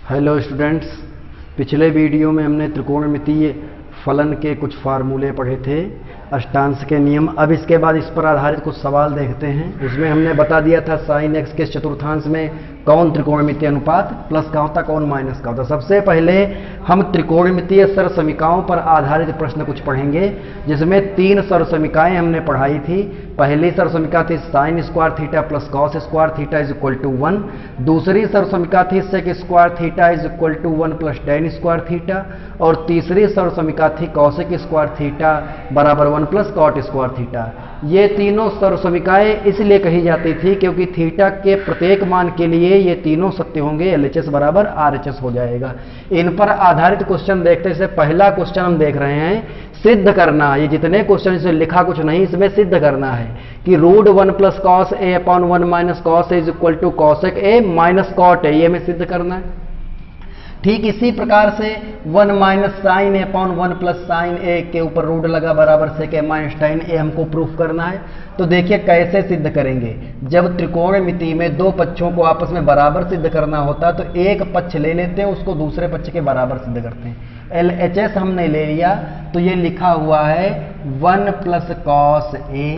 Hello students, पिछले video में हमने त्रिकोणमितीय फलन के कुछ फार्मूले पढ़े थे, अष्टांश के नियम। अब इसके बाद इस पर आधारित कुछ सवाल देखते हैं। उसमें हमने बता दिया था साइन एक्स के चतुर्थांश में कौन त्रिकोणमितीय अनुपात प्लस का होता, कौन माइनस का होता। सबसे पहले हम त्रिकोणमितीय सरसमीकाओं पर आधारित प्रश्न कुछ पढ़ेंगे, जिसमें 3 सरसमीकाएं हमने पढ़ाई थी। पहली सरसमीका थी sine square theta plus cos square theta is equal to 1। दूसरी सरसमीका थी sec square theta is equal to 1 plus tan square theta. और तीसरी सरसमीका थी कॉसेक स्क्वायर थीटा बराबर 1 प्लस कॉट स्क्वायर थीटा। ये तीनों सरसमीकाएं इसलिए कही जाती थी क्योंकि थीटा के प्रत्येक मान के लिए ये तीनों सत्य होंगे, LHS बराबर RHS हो जाएगा। इन पर आधारित क्वेश्चन देखते से पहला क्वेश्चन हम देख रहे हैं, सिद्ध करना। ये जितने क्वेश्चन इसमें लिखा कुछ नहीं, इसमें सिद्ध करना है कि root 1 plus cos A upon 1 minus cos A is equal to cosec A minus cot A, ये हमें सिद्ध करना है। ठीक इसी प्रकार से 1 माइनस साइन ए अपॉन 1 प्लस साइन ए के ऊपर रूट लगा बराबर सेक ए माइनस टाइन ए हमको प्रूफ करना है। तो देखिए कैसे सिद्ध करेंगे। जब त्रिकोणमिति में दो पक्षों को आपस में बराबर सिद्ध करना होता है तो एक पक्ष ले लेते हैं, उसको दूसरे पक्ष के बराबर सिद्ध करते हैं। LHS हमने ले लिया तो ये लिखा हुआ है 1 प्लस कॉस ए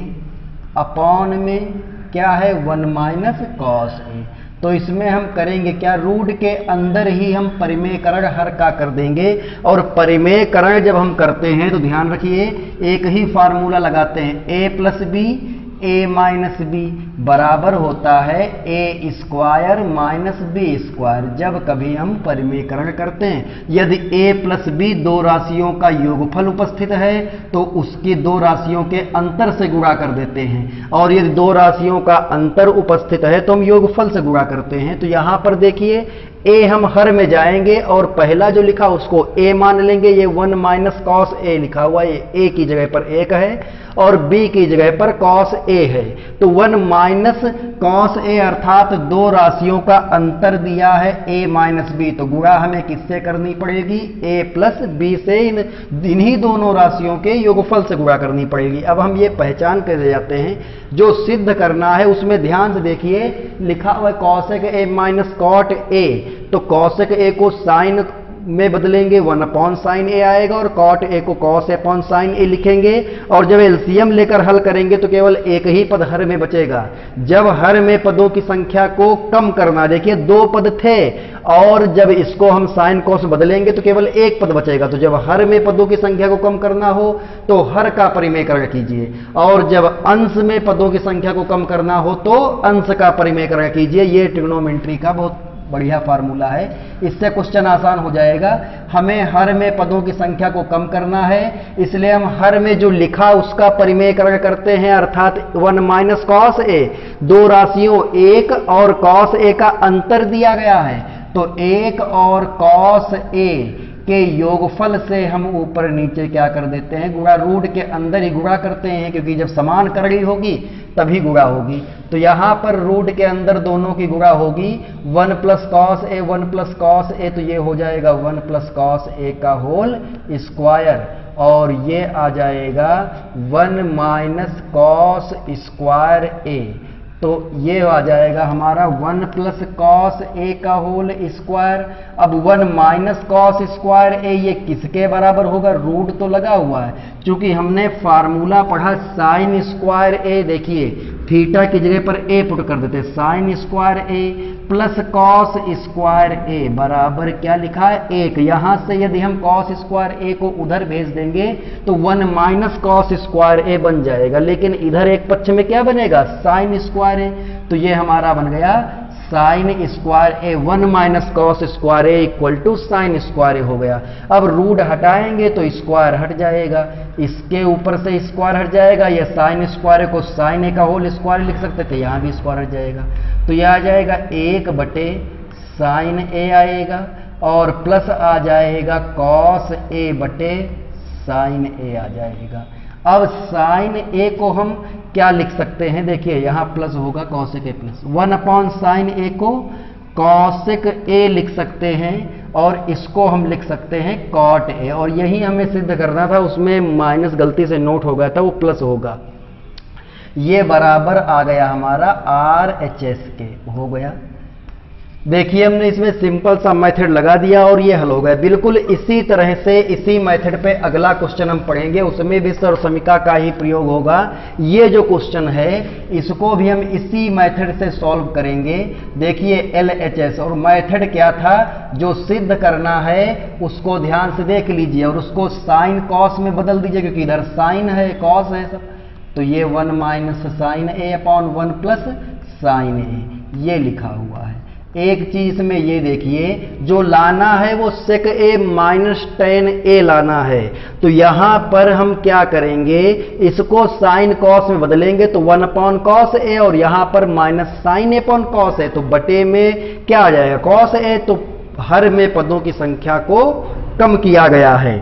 अपॉन में क्या है 1 माइनस कॉस ए। तो इसमें हम करेंगे क्या, रूट के अंदर ही हम परिमेयकरण हर का कर देंगे। और परिमेयकरण जब हम करते हैं तो ध्यान रखिए एक ही फार्मूला लगाते हैं, a plus B A minus B बराबर होता है A square minus B square. जब कभी हम परिमेयकरण करते हैं, यदि a प्लस बी दो राशियों का योगफल उपस्थित है तो उसकी दो राशियों के अंतर से गुणा कर देते हैं, और यदि दो राशियों का अंतर उपस्थित है तो हम योगफल से गुणा करते हैं। तो यहां पर देखिए a हम हर में जाएंगे और पहला जो लिखा उसको a मान लेंगे। ये 1 माइनस कॉस ए लिखा हुआ है, ये a की जगह पर 1 है और b की जगह पर कॉस a है। तो 1 माइनस कॉस a अर्थात दो राशियों का अंतर दिया है a माइनस b, तो गुणा हमें किससे करनी पड़ेगी, a प्लस b से। इन्हीं दोनों राशियों के योगफल से गुणा करनी पड़ेगी। अब हम ये पहचान कर जाते हैं, जो सिद्ध करना है उसमें ध्यान से देखिए लिखा हुआ है cosec a minus cot a। तो कॉसेक a को साइन में बदलेंगे 1 अपॉन साइन ए आएगा और कॉट ए को कॉस अपॉन साइन ए लिखेंगे। और जब एलसीएम लेकर हल करेंगे तो केवल एक ही पद हर में बचेगा। जब हर में पदों की संख्या को कम करना, देखिए 2 पद थे और जब इसको हम साइन कॉस बदलेंगे तो केवल 1 पद बचेगा। तो जब हर में पदों की संख्या को कम करना हो तो हर का परिमेयकरण कीजिए, और जब अंश में पदों की संख्या को कम करना हो तो अंश का परिमेयकरण कीजिए। ये ट्रिग्नोमेट्री का बहुत बढ़िया फार्मूला है, इससे क्वेश्चन आसान हो जाएगा। हमें हर में पदों की संख्या को कम करना है, इसलिए हम हर में जो लिखा उसका परिमेयकरण करते हैं, अर्थात 1 माइनस कॉस ए, दो राशियों 1 और कॉस ए का अंतर दिया गया है, तो 1 और कॉस ए के योगफल से हम ऊपर नीचे क्या कर देते हैं, गुणा। रूट के अंदर ही गुणा करते हैं क्योंकि जब समान करड़ी होगी तभी गुणा होगी। तो यहां पर रूट के अंदर दोनों की गुणा होगी, 1 प्लस कॉस ए 1 प्लस कॉस ए, तो ये हो जाएगा 1 प्लस कॉस ए का होल स्क्वायर, और ये आ जाएगा 1 माइनस कॉस स्क्वायर ए। तो ये आ जाएगा हमारा 1 प्लस कॉस ए का होल स्क्वायर। अब 1 माइनस कॉस स्क्वायर ए ये किसके बराबर होगा, रूट तो लगा हुआ है। चूंकि हमने फार्मूला पढ़ा साइन स्क्वायर ए, देखिए थीटा की जगह पर ए पुट कर देते, साइन स्क्वायर ए प्लस कॉस स्क्वायर ए बराबर क्या लिखा है 1। यहां से यदि हम कॉस स्क्वायर ए को उधर भेज देंगे तो 1 माइनस कॉस स्क्वायर ए बन जाएगा, लेकिन इधर एक पक्ष में क्या बनेगा, साइन स्क्वायर ए। तो ये हमारा बन गया sine square A 1 minus cos square A equal to sine square A हो गया। अब रूट हटाएंगे तो स्क्वायर हट जाएगा, इसके ऊपर से स्क्वायर हट जाएगा। यह साइन स्क्वायर को साइन ए का होल स्क्वायर लिख सकते थे, यहां भी स्क्वायर हट जाएगा। तो यह आ जाएगा 1 बटे साइन ए आएगा और प्लस आ जाएगा कॉस ए बटे साइन ए आ जाएगा। अब साइन ए को हम क्या लिख सकते हैं, देखिए यहां प्लस होगा cosec A plus 1 upon sine A को कॉसेक ए लिख सकते हैं और इसको हम लिख सकते हैं कॉट ए। और यही हमें सिद्ध करना था, उसमें माइनस गलती से नोट हो गया था, वो प्लस होगा। ये बराबर आ गया हमारा RHS के, हो गया। देखिए हमने इसमें सिंपल सा मेथड लगा दिया और ये हल हो गया। बिल्कुल इसी तरह से इसी मेथड पे अगला क्वेश्चन हम पढ़ेंगे, उसमें भी सर्वसमीका का ही प्रयोग होगा। ये जो क्वेश्चन है इसको भी हम इसी मेथड से सॉल्व करेंगे। देखिए LHS और मेथड क्या था, जो सिद्ध करना है उसको ध्यान से देख लीजिए और उसको साइन कॉस में बदल दीजिए, क्योंकि इधर साइन है कॉस है सब। तो ये 1 माइनस साइन ए अपॉन 1 प्लस साइन ए ये लिखा हुआ है। एक चीज में ये देखिए जो लाना है वो सेक ए माइनस टेन ए लाना है। तो यहां पर हम क्या करेंगे, इसको साइन कॉस में बदलेंगे तो 1 अपॉन कॉस ए और यहां पर minus sign A upon cos A. तो बटे में क्या आ जाएगा कॉस ए। तो हर में पदों की संख्या को कम किया गया है।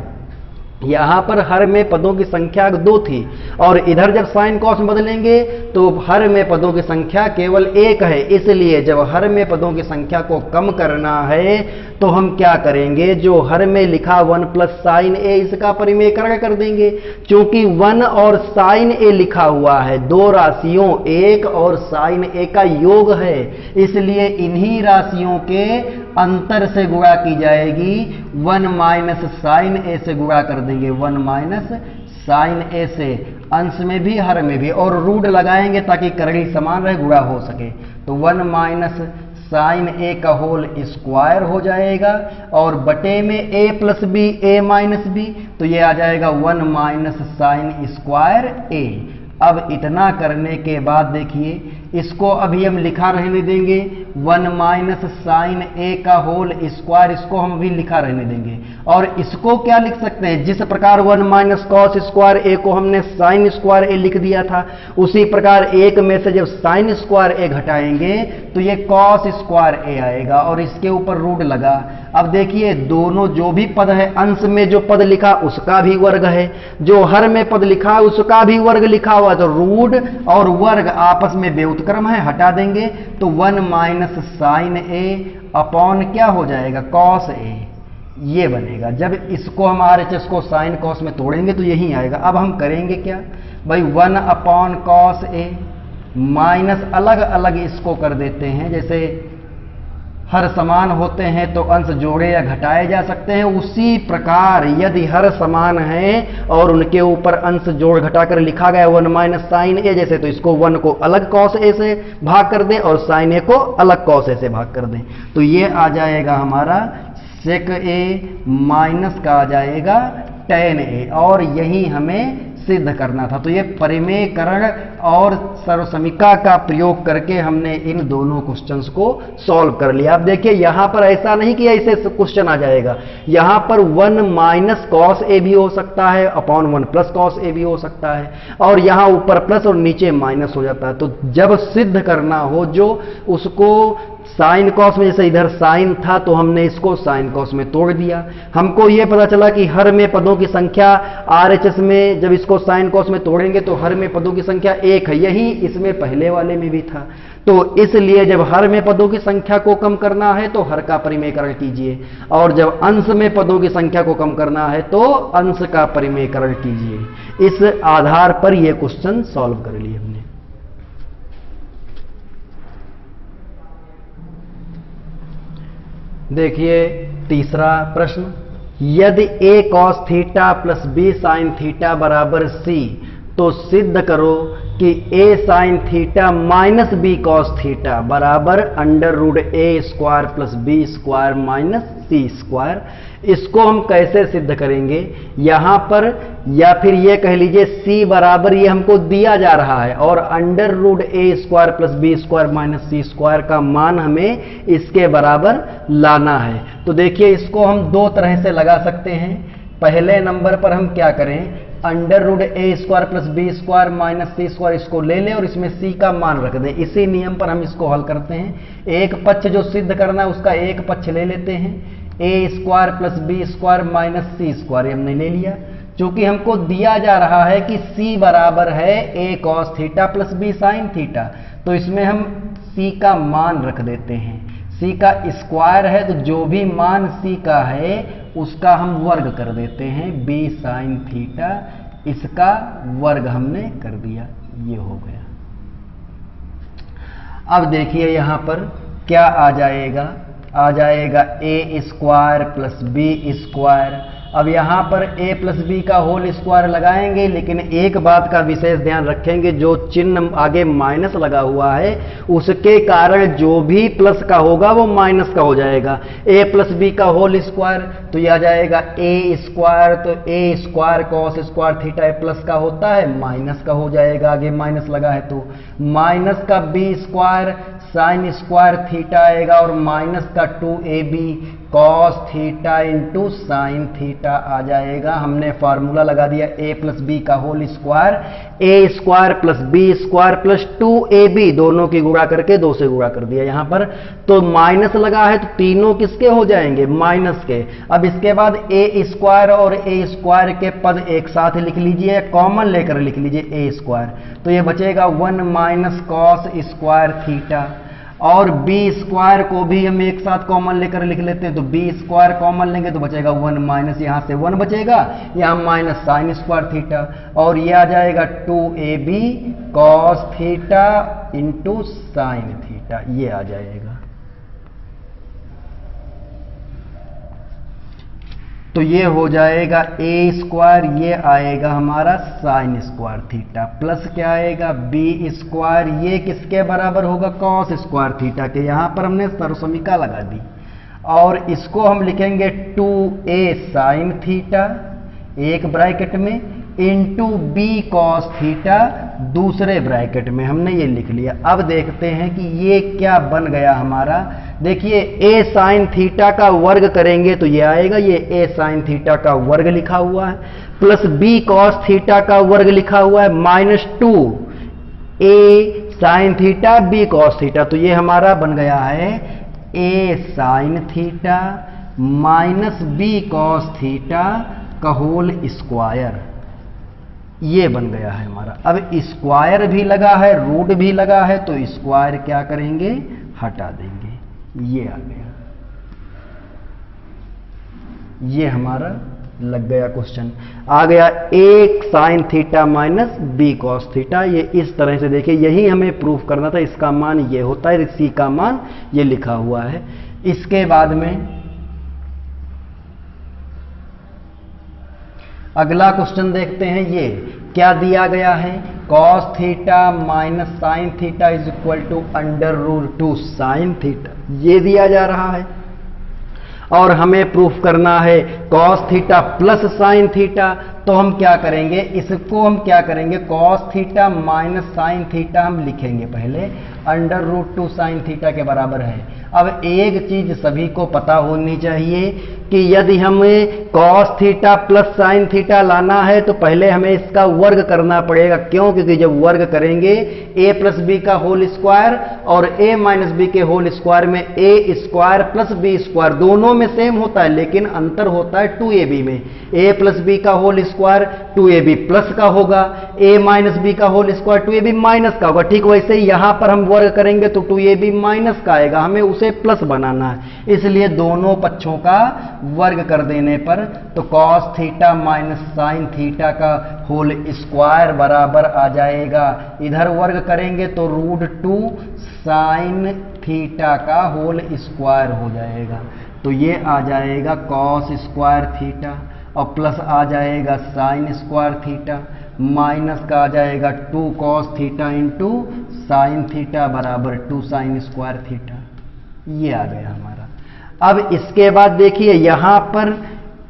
यहां पर हर में पदों की संख्या 2 थी और इधर जब साइन कॉस में बदलेंगे तो हर में पदों की संख्या केवल 1 है। इसलिए जब हर में पदों की संख्या को कम करना है तो हम क्या करेंगे, जो हर में लिखा 1 प्लस साइन ए इसका परिमेयकरण कर देंगे। क्योंकि 1 और साइन ए लिखा हुआ है, दो राशियों 1 और साइन ए का योग है, इसलिए इन्हीं राशियों के अंतर से गुणा की जाएगी। 1 माइनस साइन ए से गुणा कर देंगे, 1 माइनस साइन ए से, अंश में भी हर में भी, और रूट लगाएंगे ताकि करड़ी समान रहे, गुणा हो सके। तो 1 माइनस साइन ए का होल स्क्वायर हो जाएगा और बटे में ए plus B A minus B, तो ये आ जाएगा 1 माइनस साइन स्क्वायर ए। अब इतना करने के बाद देखिए इसको अभी हम लिखा रहने देंगे, 1 माइनस साइन ए का होल स्क्वायर, इसको हम अभी लिखा रहने देंगे। और इसको क्या लिख सकते हैं, जिस प्रकार 1 माइनस कॉस स्क्वायर ए को हमने साइन स्क्वायर ए लिख दिया था, उसी प्रकार एक में से जब साइन स्क्वायर ए घटाएंगे तो ये कॉस स्क्वायर ए आएगा और इसके ऊपर रूट लगा। अब देखिए दोनों जो भी पद है, अंश में जो पद लिखा उसका भी वर्ग है, जो हर में पद लिखा उसका भी वर्ग लिखा हुआ, तो रूट और वर्ग आपस में व्युत्क्रम है, हटा देंगे तो 1 माइनस साइन ए अपॉन क्या हो जाएगा कॉस ए, ये बनेगा। जब इसको हम RHS को साइन कॉस में तोड़ेंगे तो यही आएगा। अब हम करेंगे क्या भाई, 1 अपॉन कॉस ए माइनस अलग अलग इसको कर देते हैं, जैसे हर समान होते हैं तो अंश जोड़े या घटाए जा सकते हैं, उसी प्रकार यदि हर समान है और उनके ऊपर अंश जोड़ घटाकर लिखा गया 1 माइनस साइन ए जैसे, तो इसको 1 को अलग कॉस ए से भाग कर दें और साइन ए को अलग कॉस ए से भाग कर दें, तो ये आ जाएगा हमारा सेक ए माइनस का आ जाएगा टेन ए, और यही हमें सिद्ध करना था। तो ये परिमेयकरण और सर्वसमीका का प्रयोग करके हमने इन दोनों क्वेश्चंस को सॉल्व कर लिया। अब देखिए यहां पर ऐसा नहीं कि ऐसे क्वेश्चन आ जाएगा, यहां पर 1 माइनस कॉस ए भी हो सकता है अपॉन 1 प्लस कॉस ए भी हो सकता है, और यहां ऊपर प्लस और नीचे माइनस हो जाता है। तो जब सिद्ध करना हो जो उसको साइन कॉस में, जैसे इधर साइन था तो हमने इसको साइन कॉस में तोड़ दिया, हमको यह पता चला कि हर में पदों की संख्या RHS में जब इसको साइन कॉस में तोड़ेंगे तो हर में पदों की संख्या 1 है, यही इसमें पहले वाले में भी था। तो इसलिए जब हर में पदों की संख्या को कम करना है तो हर का परिमेयकरण कीजिए, और जब अंश में पदों की संख्या को कम करना है तो अंश का परिमेयकरण कीजिए। इस आधार पर यह क्वेश्चन सॉल्व कर लिए हमने। देखिए तीसरा प्रश्न, यदि a cos theta plus b sin theta बराबर c, तो सिद्ध करो कि a sin थीटा माइनस b cos थीटा बराबर under root a square plus b square minus c square. इसको हम कैसे सिद्ध करेंगे, यहां पर या फिर ये कह लीजिए c बराबर ये हमको दिया जा रहा है और under root a square plus b square minus c square का मान हमें इसके बराबर लाना है। तो देखिए इसको हम दो तरह से लगा सकते हैं। पहले नंबर पर हम क्या करें, under root a square plus b square minus c square इसको ले लें और इसमें c का मान रख दें। इसी नियम पर हम इसको हल करते हैं। एक पक्ष जो सिद्ध करना है उसका एक पक्ष ले लेते हैं, a square plus b square minus c square हमने ले लिया। चूंकि हमको दिया जा रहा है कि c बराबर है a cos theta plus b sin theta, तो इसमें हम c का मान रख देते हैं। c का स्क्वायर है तो जो भी मान c का है उसका हम वर्ग कर देते हैं, b sin थीटा इसका वर्ग हमने कर दिया, ये हो गया। अब देखिए यहां पर क्या आ जाएगा, आ जाएगा ए स्क्वायर प्लस बी स्क्वायर। अब यहाँ पर a प्लस बी का होल स्क्वायर लगाएंगे, लेकिन एक बात का विशेष ध्यान रखेंगे, जो चिन्ह आगे माइनस लगा हुआ है उसके कारण जो भी प्लस का होगा वो माइनस का हो जाएगा। a प्लस बी का होल स्क्वायर तो यह आ जाएगा a स्क्वायर, तो a square cos square theta plus का होता है माइनस का हो जाएगा, आगे माइनस लगा है तो माइनस का b square sine square theta आएगा और माइनस का 2ab cos theta into sine theta आ जाएगा। हमने फार्मूला लगा दिया a प्लस बी का whole square, a square plus B square plus 2ab, दोनों की गुणा करके 2 से गुणा कर दिया यहाँ पर, तो माइनस लगा है तो तीनों किसके हो जाएंगे, माइनस के। अब इसके बाद a स्क्वायर और a स्क्वायर के पद एक साथ लिख लीजिए, कॉमन लेकर लिख लीजिए a स्क्वायर, तो ये बचेगा 1 माइनस कॉस स्क्वायर थीटा, और b स्क्वायर को भी हम एक साथ कॉमन लेकर लिख लेते हैं, तो b स्क्वायर कॉमन लेंगे तो बचेगा 1 माइनस, यहाँ से 1 बचेगा, यहाँ माइनस साइन स्क्वायर थीटा, और ये आ जाएगा 2ab cos theta into sine theta, ये आ जाएगा। तो ये हो जाएगा a स्क्वायर, ये आएगा हमारा साइन स्क्वायर थीटा, प्लस क्या आएगा b स्क्वायर, ये किसके बराबर होगा, कॉस स्क्वायर थीटा के, यहाँ पर हमने सर्वसमीका लगा दी, और इसको हम लिखेंगे 2a साइन थीटा एक ब्रैकेट में इंटू b कॉस थीटा दूसरे ब्रैकेट में, हमने ये लिख लिया। अब देखते हैं कि ये क्या बन गया हमारा, देखिए a साइन थीटा का वर्ग करेंगे तो ये आएगा, ये a साइन थीटा का वर्ग लिखा हुआ है, प्लस b कॉस थीटा का वर्ग लिखा हुआ है, minus 2a sine theta b cos theta, तो ये हमारा बन गया है a sine theta minus b cos theta का होल स्क्वायर, ये बन गया है हमारा। अब स्क्वायर भी लगा है, रूट भी लगा है, तो स्क्वायर क्या करेंगे, हटा देंगे, ये आ गया, ये हमारा लग गया क्वेश्चन, आ गया एक sine theta minus B cos theta. ये इस तरह से देखिए, यही हमें प्रूफ करना था, इसका मान ये होता है, सी का मान ये लिखा हुआ है। इसके बाद में अगला क्वेश्चन देखते हैं, ये क्या दिया गया है, cos theta minus sine theta is equal to under root 2 sine theta, ये दिया जा रहा है, और हमें प्रूफ करना है cos theta plus sine theta, तो हम क्या करेंगे, इसको हम क्या करेंगे, cos theta minus sine theta हम लिखेंगे पहले, अंडर रूट 2 साइन थीटा के बराबर है। अब एक चीज सभी को पता होनी चाहिए कि यदि हमें cos theta plus sine theta लाना है तो पहले हमें इसका वर्ग करना पड़ेगा, क्यों, क्योंकि जब वर्ग करेंगे a प्लस बी का होल स्क्वायर और a माइनस बी के होल स्क्वायर में a square plus b square दोनों में सेम होता है, लेकिन अंतर होता है 2ab में, a प्लस बी का होल स्क्वायर 2ab प्लस का होगा, a माइनस बी का होल स्क्वायर 2ab माइनस का होगा। ठीक वैसे ही यहां पर हम वर्ग करेंगे तो 2ab माइनस का आएगा, हमें उसे प्लस बनाना है, इसलिए दोनों पक्षों का वर्ग कर देने पर तो cos theta minus sine theta का होल स्क्वायर बराबर आ जाएगा, इधर वर्ग करेंगे तो रूट 2 साइन थीटा का होल स्क्वायर हो जाएगा, तो ये आ जाएगा कॉस स्क्वायर थीटा और प्लस आ जाएगा साइन स्क्वायर थीटा, माइनस का आ जाएगा 2 cos theta into sine theta बराबर 2 साइन स्क्वायर थीटा, ये आ गया हमारा। अब इसके बाद देखिए यहां पर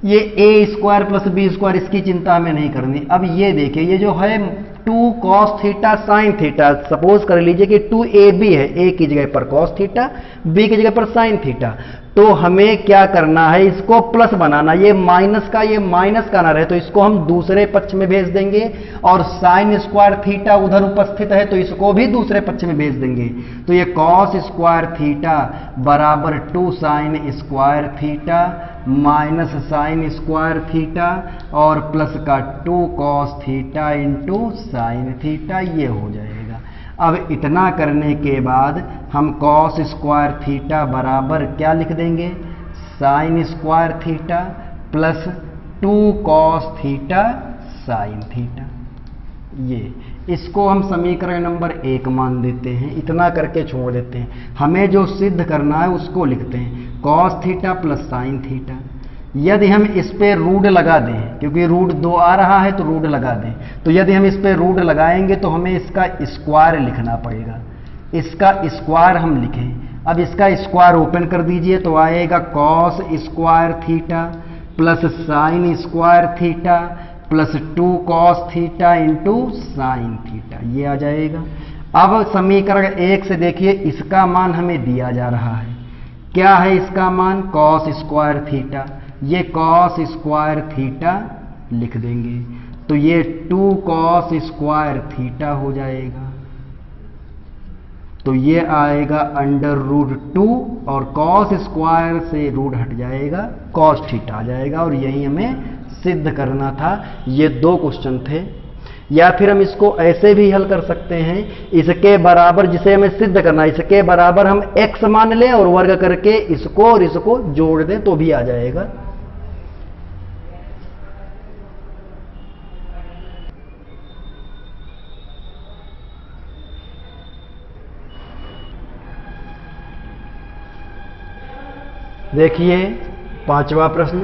ये a square plus B square, इसकी चिंता हमें नहीं करनी। अब ये देखिए, ये जो है 2 cos theta sine theta, suppose कर लीजिए कि 2ab है, a की जगह पर कॉस थीटा, b की जगह पर साइन थीटा, तो हमें क्या करना है, इसको प्लस बनाना, ये माइनस का ये माइनस का ना रहे, तो इसको हम दूसरे पक्ष में भेज देंगे, और साइन स्क्वायर थीटा उधर उपस्थित है तो इसको भी दूसरे पक्ष में भेज देंगे, तो ये कॉस स्क्वायर थीटा बराबर 2 sign square theta minus sign square theta और प्लस का 2 cos theta into sine theta, ये हो जाएगा। अब इतना करने के बाद हम कॉस स्क्वायर थीटा बराबर क्या लिख देंगे, sign square theta plus 2 cos theta sine theta, ये इसको हम समीकरण नंबर 1 मान देते हैं, इतना करके छोड़ देते हैं। हमें जो सिद्ध करना है उसको लिखते हैं cos theta plus sine theta. यदि हम इस पे रूट लगा दें, क्योंकि रूट 2 आ रहा है तो रूट लगा दें, तो यदि हम इस पे रूट लगाएंगे तो हमें इसका स्क्वायर लिखना पड़ेगा। इसका स्क्वायर हम लिखें, अब इसका स्क्वायर ओपन कर दीजिए तो आएगा cos square theta plus sign square theta plus 2 cos theta into sine theta, ये आ जाएगा। अब समीकरण 1 से देखिए इसका मान हमें दिया जा रहा है, क्या है इसका मान? Cos square theta. ये कॉस स्क्वायर थीटा लिख देंगे तो ये 2 कॉस स्क्वायर थीटा हो जाएगा, तो ये आएगा अंडर रूट 2 और कॉस स्क्वायर से रूट हट जाएगा, कॉस थीटा आ जाएगा। और यही हमें सिद्ध करना था। ये 2 क्वेश्चन थे। या फिर हम इसको ऐसे भी हल कर सकते हैं, इसके बराबर, जिसे हमें सिद्ध करना है, इसके बराबर हम x मान लें और वर्ग करके इसको और इसको जोड़ दें तो भी आ जाएगा। देखिए 5वां प्रश्न,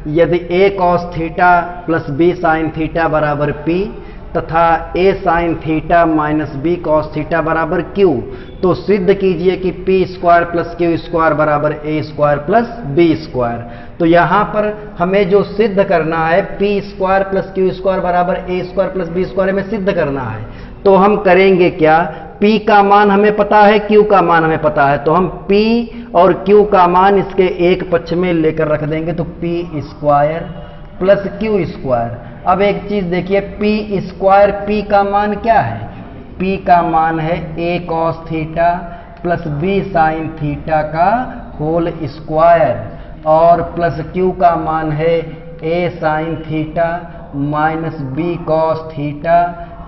यदि a cos theta plus b sin theta बराबर p तथा a sin थीटा माइनस b cos थीटा बराबर q, तो सिद्ध कीजिए कि p square plus q square बराबर a square plus b square. तो यहां पर हमें जो सिद्ध करना है p square plus q square बराबर a square plus b square हमें सिद्ध करना है। तो हम करेंगे क्या? p का मान हमें पता है, q का मान हमें पता है, तो हम p और q का मान इसके एक पक्ष में लेकर रख देंगे तो p square plus q square. अब एक चीज देखिए, p स्क्वायर, p का मान क्या है? p का मान है a cos theta plus b sin theta का होल स्क्वायर और प्लस q का मान है a sin थीटा माइनस b cos थीटा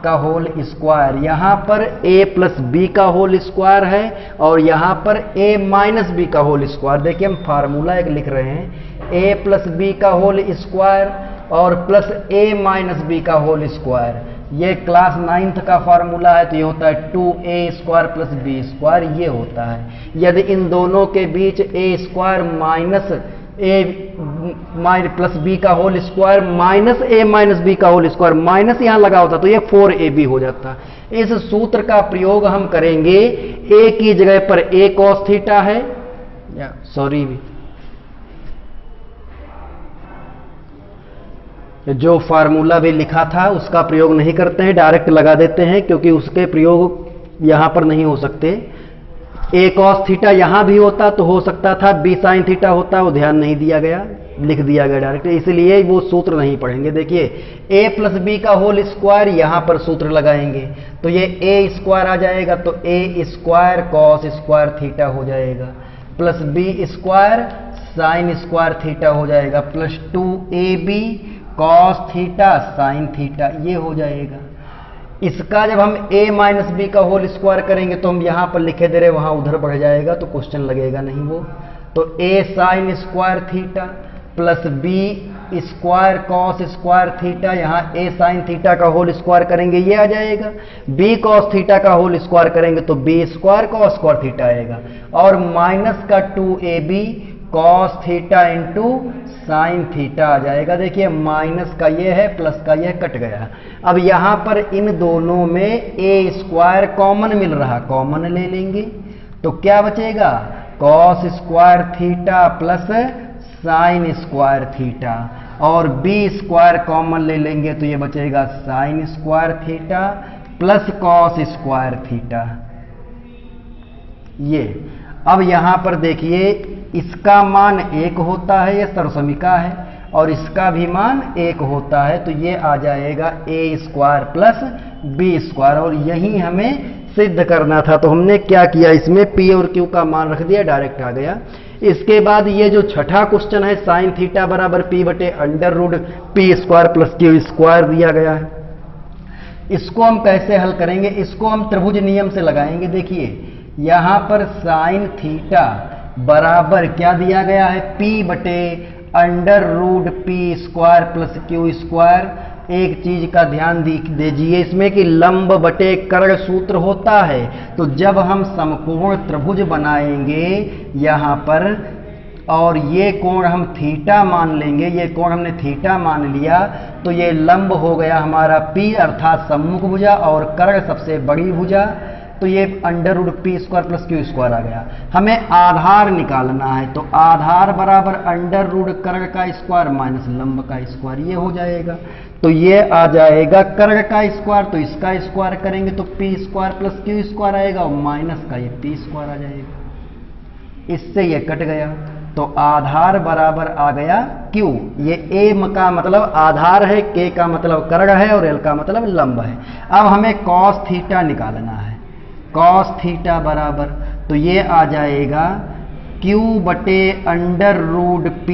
का होल स्क्वायर। यहां पर a प्लस बी का होल स्क्वायर है और यहां पर a माइनस बी का होल स्क्वायर। देखिए हम फार्मूला एक लिख रहे हैं, a प्लस बी का होल स्क्वायर और प्लस a माइनस बी का होल स्क्वायर। ये क्लास 9th का फार्मूला है, तो ये होता है 2a square plus B square, ये होता है। यदि इन दोनों के बीच a square minus a plus B का whole square minus a minus B का होल स्क्वायर, माइनस यहां लगा होता तो ये 4ab हो जाता। इस सूत्र का प्रयोग हम करेंगे, a की जगह पर a cos थीटा है, सॉरी जो फार्मूला भी लिखा था उसका प्रयोग नहीं करते हैं, डायरेक्ट लगा देते हैं, क्योंकि उसके प्रयोग यहां पर नहीं हो सकते। a cos थीटा यहां भी होता तो हो सकता था, b sin थीटा होता, वो ध्यान नहीं दिया गया, लिख दिया गया डायरेक्ट, इसलिए वो सूत्र नहीं पढ़ेंगे। देखिए a प्लस बी का होल स्क्वायर, यहां पर सूत्र लगाएंगे तो ये a स्क्वायर आ जाएगा, तो a square cos square theta हो जाएगा plus b square sine square theta हो जाएगा plus 2ab cos theta sine theta, ये हो जाएगा। इसका जब हम a माइनस बी का होल स्क्वायर करेंगे तो हम यहां पर लिखे दे रहे, वहां उधर बढ़ जाएगा तो क्वेश्चन लगेगा नहीं वो। तो a sine square theta plus b square cos square theta, यहाँ a साइन थीटा का होल स्क्वायर करेंगे ये आ जाएगा, b कॉस थीटा का होल स्क्वायर करेंगे तो b square cos square theta आएगा, और माइनस का 2ab cos theta into sine theta आ जाएगा। देखिए माइनस का ये है, प्लस का ये कट गया। अब यहां पर इन दोनों में a स्क्वायर कॉमन मिल रहा, कॉमन ले लेंगे तो क्या बचेगा? Cos square theta plus sign square theta, और b स्क्वायर कॉमन ले लेंगे तो ये बचेगा sign square theta plus cos square theta. ये अब यहां पर देखिए इसका मान 1 होता है, ये सरसमिका है, और इसका भी मान 1 होता है, तो ये आ जाएगा a square plus b square, और यही हमें सिद्ध करना था। तो हमने क्या किया, इसमें p और q का मान रख दिया, डायरेक्ट आ गया। इसके बाद ये जो छठा क्वेश्चन है, साइन थीटा बराबर p बटे under root p square plus q square दिया गया है, इसको हम कैसे हल करेंगे? इसको हम त्रिभुज नियम से लगाएंगे। देखिए यहां पर साइन थीटा बराबर क्या दिया गया है, p बटे under root p square plus q square, एक चीज का ध्यान दीजिए इसमें कि लंब बटे कर्ण सूत्र होता है। तो जब हम समकोण त्रिभुज बनाएंगे यहाँ पर और ये कोण हम थीटा मान लेंगे, ये कोण हमने थीटा मान लिया, तो ये लंब हो गया हमारा P अर्थात सम्मुख भुजा और कर्ण सबसे बड़ी भुजा, तो ये √p² + q² आ गया। हमें आधार निकालना है, तो आधार बराबर √ कर्ण का स्क्वायर माइनस लंब का स्क्वायर, ये हो जाएगा। तो ये आ जाएगा कर्ण का स्क्वायर, तो इसका स्क्वायर करेंगे तो p² + q² आएगा और माइनस का ये p² आ जाएगा। इससे ये कट गया, तो आधार बराबर आ गया Q। ये A का मतलब आधार है, K का मतलब कर्ण है और L का मतलब लंब है। अब हमें cos थीटा निकालना है। cos थीटा बराबर, तो ये आ जाएगा Q बटे √p²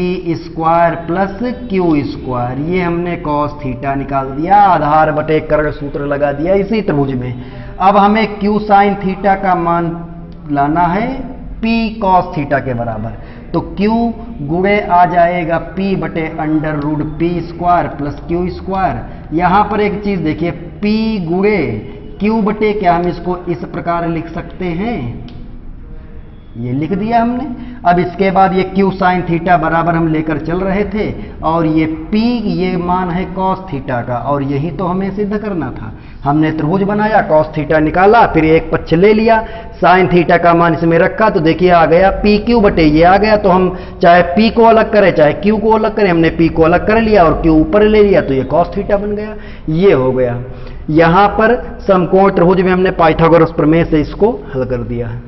+ q²। ये हमने cos थीटा निकाल दिया, आधार बटे कर्ण सूत्र लगा दिया इसी त्रिभुज में। अब हमें q sin थीटा का मान लाना है p cos थीटा के बराबर, तो q गुणे आ जाएगा p बटे √p² + q²। यहाँ पर एक चीज देखिए, p गुणे q बटे क्या, हम इसको इस प्रकार लिख सकते हैं, ये लिख दिया हमने। अब इसके बाद ये q sin थीटा बराबर हम लेकर चल रहे थे और ये p ये मान है cos थीटा का, और यही तो हमें सिद्ध करना था। हमने त्रिभुज बनाया, cos थीटा निकाला, फिर एक पक्ष ले लिया, sin थीटा का मान इसमें रखा, तो देखिए आ गया pq बटे ये आ गया। तो हम चाहे p को अलग करें चाहे q को अलग करें, हमने p को अलग कर लिया और q ऊपर ले लिया, तो ये cos थीटा बन गया। ये हो गया। यहाँ पर समकोण त्रिभुज में हमने पाइथागोरस प्रमेय से इसको हल कर दिया है।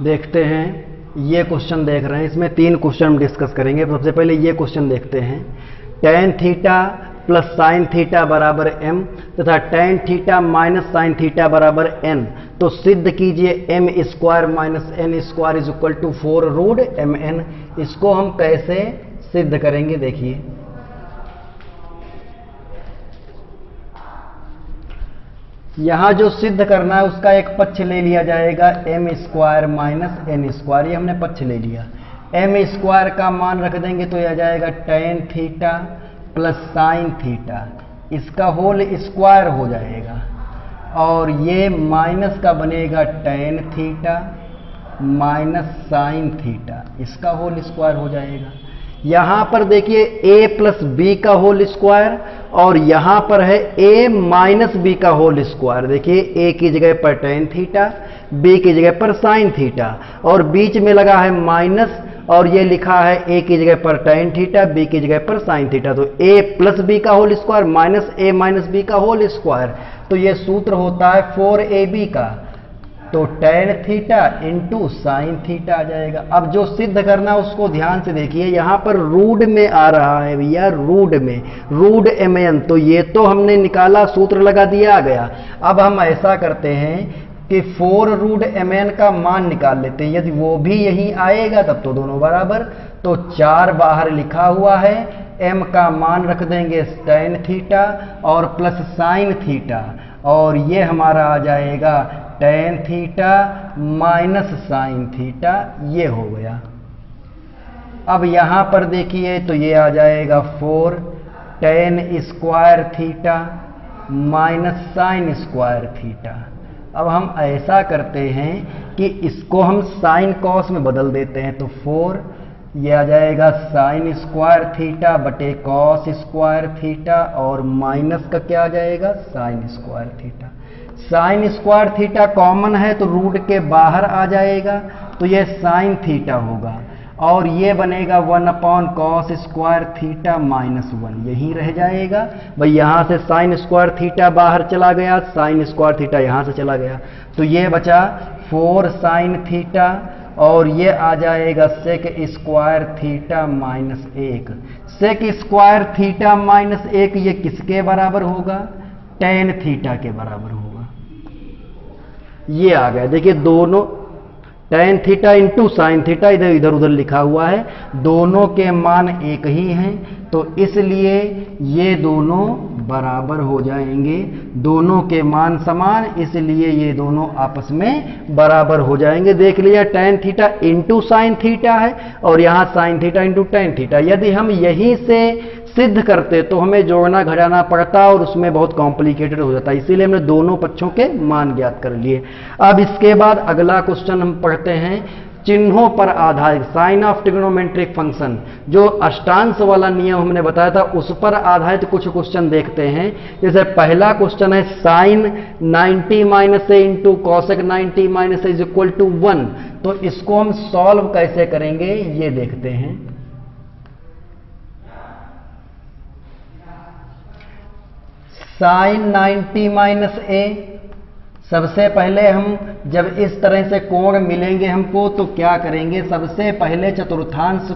देखते हैं, ये क्वेश्चन देख रहे हैं, इसमें 3 क्वेश्चन हम डिस्कस करेंगे। सबसे पहले ये क्वेश्चन देखते हैं, tan theta plus sin theta बराबर m तथा tan theta minus sin theta बराबर n। तो सिद्ध कीजिए m² माइनस n² = 4√mn। इसको हम कैसे सिद्ध करेंगे देखिए। यहां जो सिद्ध करना है उसका एक पक्ष ले लिया जाएगा m² माइनस n², ये हमने पक्ष ले लिया। m² का मान रख देंगे तो यह आ जाएगा tan theta plus sin theta, इसका होल स्क्वायर हो जाएगा, और ये माइनस का बनेगा tan theta minus sin theta, इसका होल स्क्वायर हो जाएगा। यहां पर देखिए a प्लस b का होल स्क्वायर और यहां पर है a माइनस b का होल स्क्वायर। देखिए a की जगह पर tan थीटा, b की जगह पर sin थीटा, और बीच में लगा है माइनस, और ये लिखा है a की जगह पर tan थीटा, b की जगह पर sin थीटा। तो a प्लस b का whole square minus a minus b का होल स्क्वायर, तो ये सूत्र होता है 4ab का। तो tan theta into sine theta आ जाएगा। अब जो सिद्ध करना उसको ध्यान से देखिए, यहाँ पर रूड में आ रहा है भैया, रूड में, रूड mn, तो ये तो हमने निकाला, सूत्र लगा दिया, आ गया। अब हम ऐसा करते हैं कि 4√mn का मान निकाल लेते हैं, यदि वो भी यही आएगा तब तो दोनों बराबर। तो 4 बाहर लिखा हुआ है, m का मान रख देंगे tan थीटा और प्लस साइन थीटा, और ये हमारा आ जाएगा tan theta minus sine theta, ये हो गया। अब यहां पर देखिए तो ये आ जाएगा 4 tan² theta minus sin² theta. अब हम ऐसा करते हैं कि इसको हम साइन कॉस में बदल देते हैं, तो 4 ये आ जाएगा sin² थीटा बटे cos² थीटा, और माइनस का क्या आ जाएगा sin² theta. sin² theta common है तो रूट के बाहर आ जाएगा, तो ये sin थीटा होगा, और ये बनेगा 1/cos² थीटा माइनस 1, यही रह जाएगा भाई। यहाँ से sin² थीटा बाहर चला गया, sin² थीटा यहाँ से चला गया, तो ये बचा 4 sin थीटा, और ये आ जाएगा sec² theta minus 1। sec² theta minus 1 ये किसके बराबर होगा, tan थीटा के बराबर होगा। ये आ गया, देखिए दोनों tan theta into sine theta इधर उधर लिखा हुआ है, दोनों के मान एक ही हैं, तो इसलिए ये दोनों बराबर हो जाएंगे, दोनों के मान समान, इसलिए ये दोनों आपस में बराबर हो जाएंगे। देख लिया, tan theta into sine theta है और यहाँ sine theta into tan theta. यदि हम यहीं से सिद्ध करते तो हमें जोड़ना घटाना पड़ता और उसमें बहुत कॉम्प्लिकेटेड हो जाता, इसीलिए हमने दोनों पक्षों के मान ज्ञात कर लिए। अब इसके बाद अगला क्वेश्चन हम पढ़ते हैं, चिन्हों पर आधारित साइन ऑफ ट्रिग्नोमेट्रिक फंक्शन। जो अष्टांश वाला नियम हमने बताया था उस पर आधारित कुछ क्वेश्चन देखते हैं। जैसे पहला क्वेश्चन है sine 90 minus A into cosec 90 minus A is equal to 1। तो इसको हम सॉल्व कैसे करेंगे ये देखते हैं। साइन 90 माइनस ए, सबसे पहले हम जब इस तरह से कोण मिलेंगे हमको तो क्या करेंगे, सबसे पहले चतुर्थांश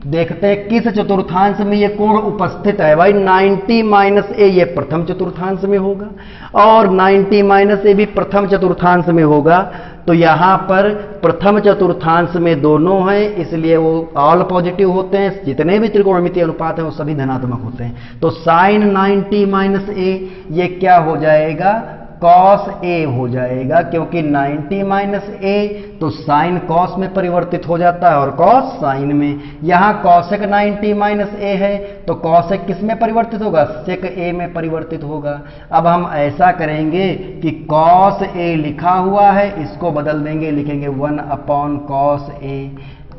देखते हैं किस चतुर्थांश में ये कोण उपस्थित है। भाई 90 माइनस ए ये प्रथम चतुर्थांश में होगा और 90 माइनस ए भी प्रथम चतुर्थांश में होगा। तो यहां पर प्रथम चतुर्थांश में दोनों हैं, इसलिए वो ऑल पॉजिटिव होते हैं। जितने भी त्रिकोणमितीय अनुपात हैं वो सभी धनात्मक होते हैं। तो साइन 90 माइनस ए ये क्या हो जाएगा, कॉस ए हो जाएगा, क्योंकि 90 माइनस ए तो साइन कॉस में परिवर्तित हो जाता है और कॉस साइन में। यहां कॉसेक 90 माइनस ए है तो कॉसेक किस में परिवर्तित होगा, सेक ए में परिवर्तित होगा। अब हम ऐसा करेंगे कि कॉस ए लिखा हुआ है, इसको बदल देंगे, लिखेंगे 1 अपॉन कॉस ए।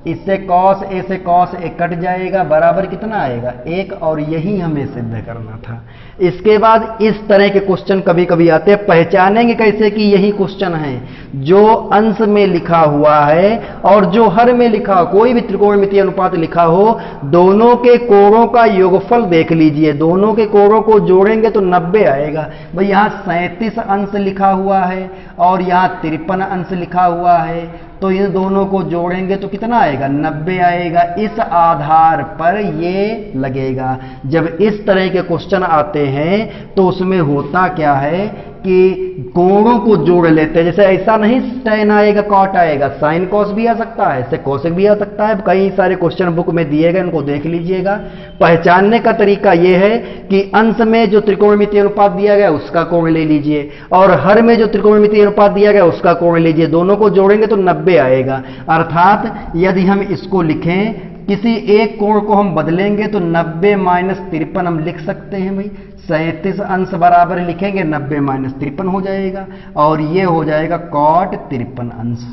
इससे कॉस ए से कॉस ए कट जाएगा, बराबर कितना आएगा 1, और यही हमें सिद्ध करना था। इसके बाद इस तरह के क्वेश्चन कभी कभी आते हैं, पहचानेंगे कैसे कि यही क्वेश्चन है। जो अंश में लिखा हुआ है और जो हर में लिखा हो, कोई भी त्रिकोणमितीय अनुपात लिखा हो, दोनों के कोणों का योगफल देख लीजिए, दोनों के कोणों को जोड़ेंगे तो 90 आएगा। भाई यहाँ 37 अंश लिखा हुआ है और यहाँ 53 अंश लिखा हुआ है, तो इन दोनों को जोड़ेंगे तो कितना आएगा 90 आएगा। इस आधार पर ये लगेगा। जब इस तरह के क्वेश्चन आते हैं तो उसमें होता क्या है कि कोणों को जोड़ लेते हैं। जैसे ऐसा नहीं tan आएगा कॉट आएगा, साइन कॉस भी आ सकता है, ऐसे कोसेक भी आ सकता है। कई सारे क्वेश्चन बुक में दिए गए, उनको देख लीजिएगा। पहचानने का तरीका यह है कि अंश में जो त्रिकोणमितीय अनुपात दिया गया उसका कोण ले लीजिए और हर में जो त्रिकोणमितीय अनुपात दिया गया उसका कोण लीजिए, दोनों को जोड़ेंगे तो 90 आएगा। अर्थात यदि हम इसको लिखें, किसी एक कोण को हम बदलेंगे तो 90 माइनस 53 हम लिख सकते हैं। भाई 37 अंश बराबर लिखेंगे 90 माइनस 53 हो जाएगा और ये हो जाएगा कॉट 53 अंश।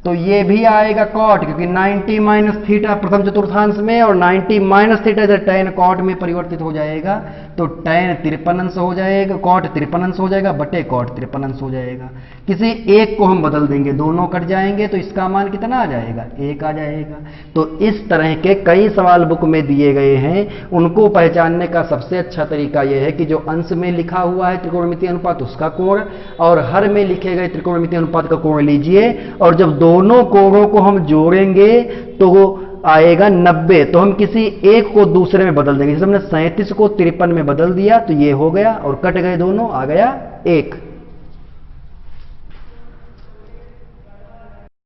तो ये भी आएगा कॉट, क्योंकि 90 माइनस थीटा प्रथम चतुर्थांश में और 90 माइनस थीटा से tan कॉट में परिवर्तित हो जाएगा, तो tan 53 अंश हो जाएगा, कॉट 53 अंश हो जाएगा बटे कॉट 53 अंश हो जाएगा। किसी एक को हम बदल देंगे, दोनों कट जाएंगे तो इसका मान कितना आ जाएगा 1 आ जाएगा। तो इस तरह के कई सवाल बुक में दिए गए हैं, उनको पहचानने का सबसे अच्छा तरीका यह है कि जो अंश में लिखा हुआ है त्रिकोणमितीय अनुपात उसका कोण और हर में लिखे गए त्रिकोणमितीय अनुपात का कोण लीजिए और जब दोनों कोणों को हम जोड़ेंगे तो वो आएगा 90। तो हम किसी एक को दूसरे में बदल देंगे। जैसे हमने 37 को 53 में बदल दिया तो ये हो गया और कट गए दोनों, आ गया 1।